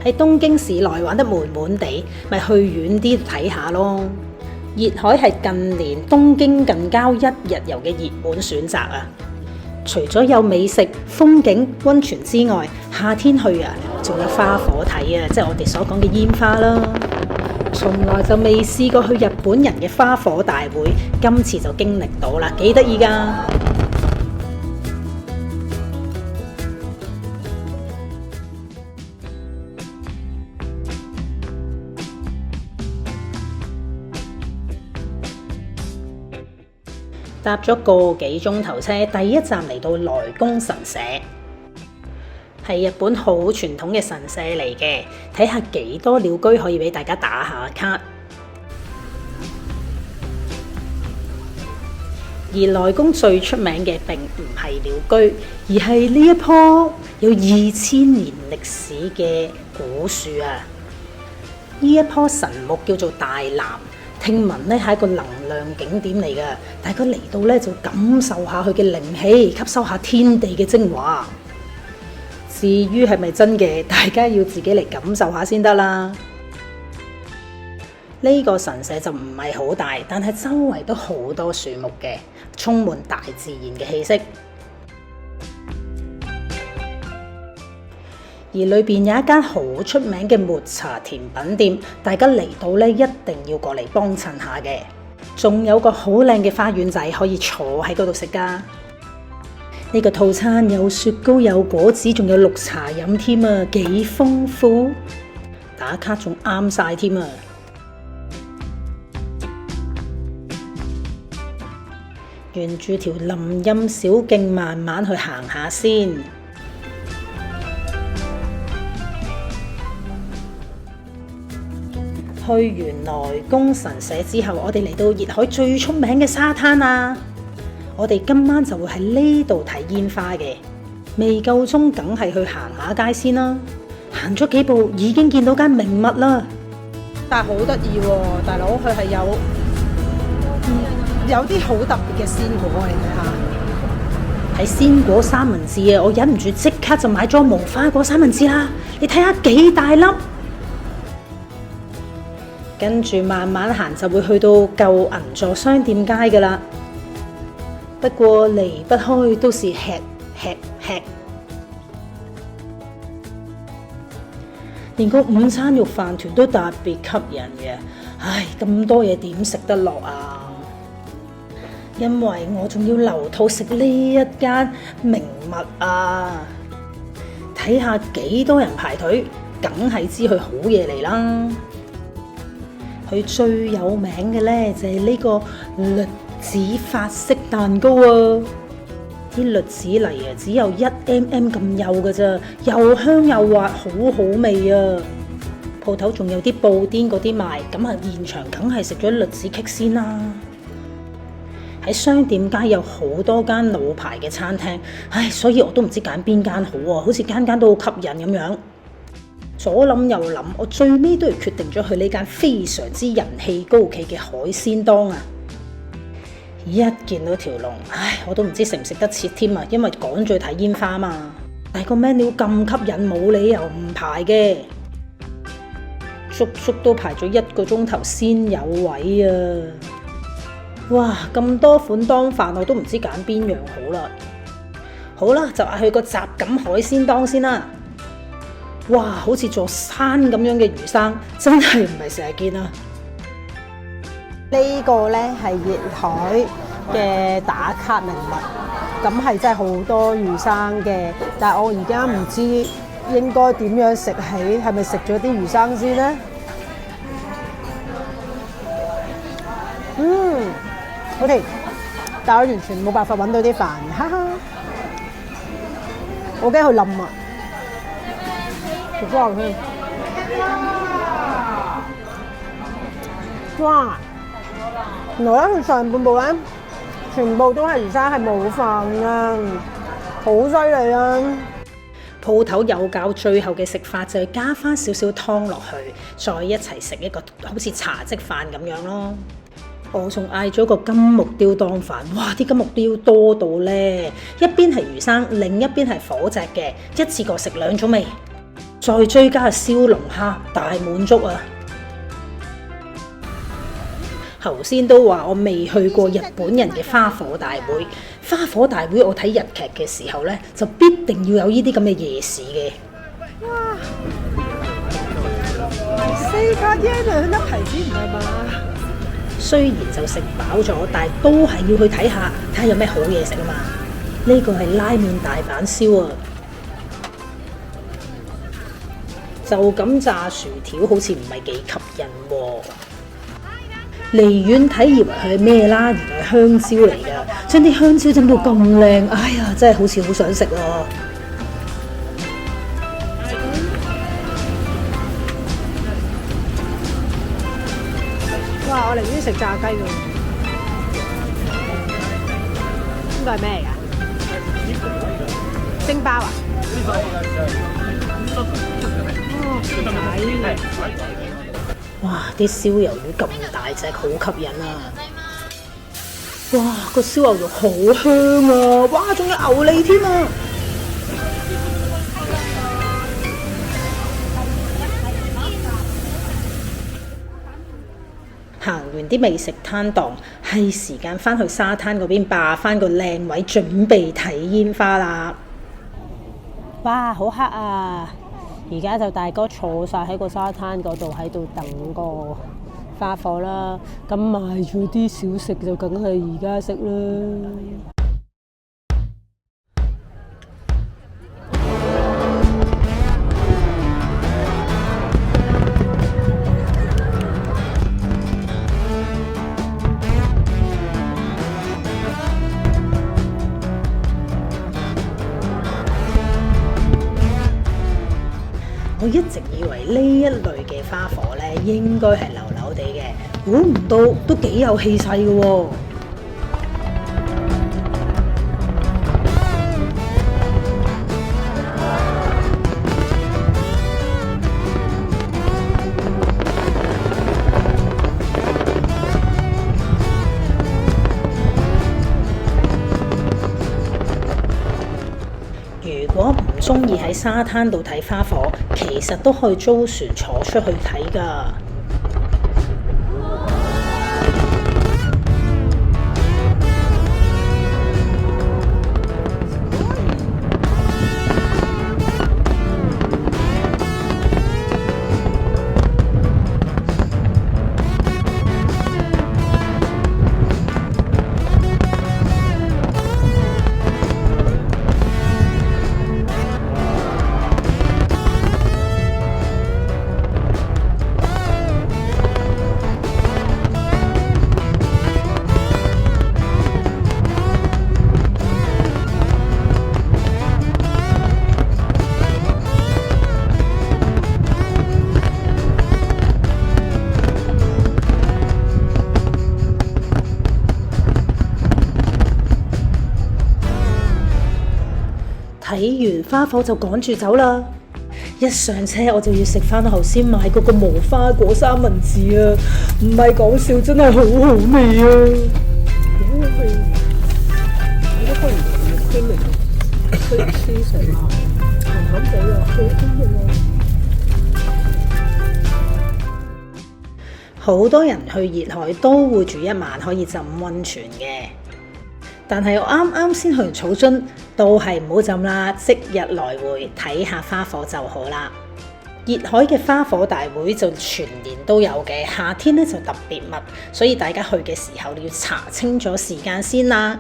喺東京市內玩得悶悶地，咪去遠啲睇下咯。熱海係近年東京近郊一日遊嘅熱門選擇啊！除咗有美食、風景、溫泉之外，夏天去啊，仲有花火睇啊，即係我哋所講嘅煙花啦。從來就未試過去日本人嘅花火大會，今次就經歷到啦，幾得意㗎！搭咗個幾鐘頭車，第一站嚟到萊宮神社，係日本好傳統嘅神社嚟嘅。睇下幾多鳥居可以俾大家打下卡。而萊宮最出名嘅並唔係鳥居，而係呢一棵有2000年歷史嘅古樹啊！呢一棵神木叫做大楠。聽聞咧係一個能量景點嚟嘅，大家嚟到咧就感受下佢嘅靈氣，吸收下天地嘅精華。至於係咪真嘅，大家要自己嚟感受下先得啦。呢個神社就唔係好大，但係周圍都好多樹木嘅，充滿大自然嘅氣息。而裏邊有一間好出名嘅抹茶甜品店，大家嚟到咧一定要過嚟幫襯下嘅。仲有個好靚嘅花園仔可以坐喺嗰度食㗎。呢個套餐有雪糕、有果子，仲有綠茶飲添啊，幾豐富！打卡仲啱晒添啊！沿住條林蔭小徑慢慢去行下先。去完萊宮神社之後，我哋嚟到熱海最出名嘅沙灘啊！我哋今晚就會喺呢度睇煙花嘅。未夠鐘，梗係去行下街先啦。行咗幾步，已經見到間名物啦。但係好得意喎，大佬，佢係有啲好特別嘅鮮果，你睇下。係鮮果三文治啊！我忍唔住即刻就買咗無花果三文治啦。你睇下幾大粒！跟住慢慢行就會去到舊銀座商店街㗎喇。不過離不開都是吃，連個午餐肉飯團都特別吸引嘅。唉，咁多嘢點食得落啊？因為我仲要留肚食呢一間名物啊！睇下幾多人排隊，梗係知佢好嘢嚟啦。佢最有名嘅咧就係呢個栗子法式蛋糕啊！啲栗子泥啊只有1mm 咁幼㗎咋，又香又滑，好好味啊！鋪頭仲有啲布甸嗰啲賣，咁啊現場梗係食咗栗子棘先啦。喺商店街有好多間老牌嘅餐廳，唉，所以我都唔知揀邊間好啊，好似間間都好吸引咁樣。左諗右諗，我最尾都係決定咗去呢間非常之人氣高企嘅海鮮檔啊！一見到條龍，唉，我都唔知食唔食得切添啊，因為趕住去睇煙花嘛。但係個 menu 咁吸引，冇理由唔排嘅。足足都排咗1個鐘頭先有位啊！哇，咁多款當飯，我都唔知揀邊樣好啦。好啦，就嗌去個雜錦海鮮檔先啦。哇，好似座山咁樣嘅魚生，真係唔係成日見啊！呢個呢係熱海嘅打卡名物，咁係真係好多魚生嘅。但係我而家唔知應該點樣食起，係咪食咗啲魚生先呢？好甜，但係我完全冇辦法揾到啲飯，哈哈！我驚佢冧啊！好好吃！哇！原來咧佢上半部咧全部都係魚生，係冇飯啊，好犀利啊！鋪頭有教最後嘅食法就係加翻少少湯落去，再一齊食一個好似茶漬飯咁樣咯。我仲嗌咗個金木雕當飯，哇！啲金木雕多到咧，一邊係魚生，另一邊係火隻嘅，一次過食2種味。再追加燒龍蝦，大滿足啊！頭先都話我未去過日本人嘅花火大會，花火大會我睇日劇嘅時候呢，就必定要有呢啲咁嘅夜市嘅。哇！4卡耶兩粒提子唔係嘛？雖然就食飽咗，但係都係要去睇下有咩好嘢食啊嘛！呢個係拉麵大阪燒啊！就咁炸薯條好似唔係幾吸引喎。離遠睇以為佢係咩啦，原來係香蕉嚟㗎，將啲香蕉整到咁靚，哎呀，真係好似好想食啊！哇！我寧願食炸雞㗎。呢個係咩嚟㗎？蒸包啊？哇！啲燒魷魚咁大隻，好吸引啊！哇！個燒牛肉好香啊！哇！仲有牛脷添啊！行完啲美食攤檔，係時間返去沙灘嗰邊霸返個靚位，準備睇煙花啦！哇！好黑啊！而家就大哥坐晒喺個沙灘嗰度，喺度等個花火啦。咁買咗啲小食就梗係而家食啦。我一直以為呢一類嘅花火呢應該係流流地嘅，估唔到都幾有氣勢嘅喎。如果唔中意喺沙灘度睇花火，其實都可以租船坐出去睇㗎。睇完花火就趕住走啦！一上車我就要食翻頭先買嗰個無花果三文治啊！唔係講笑，真係好好味啊！好好味！我覺得可能係天嚟，可以黐成鹹鹹地啊，好好味啊！好多人去熱海都會住一晚，可以浸溫泉嘅。但係我啱啱先去完草津，都係唔好浸啦，即日來回睇下花火就好啦。熱海嘅花火大會就全年都有嘅，夏天咧就特別密，所以大家去嘅時候你要查清楚時間先啦。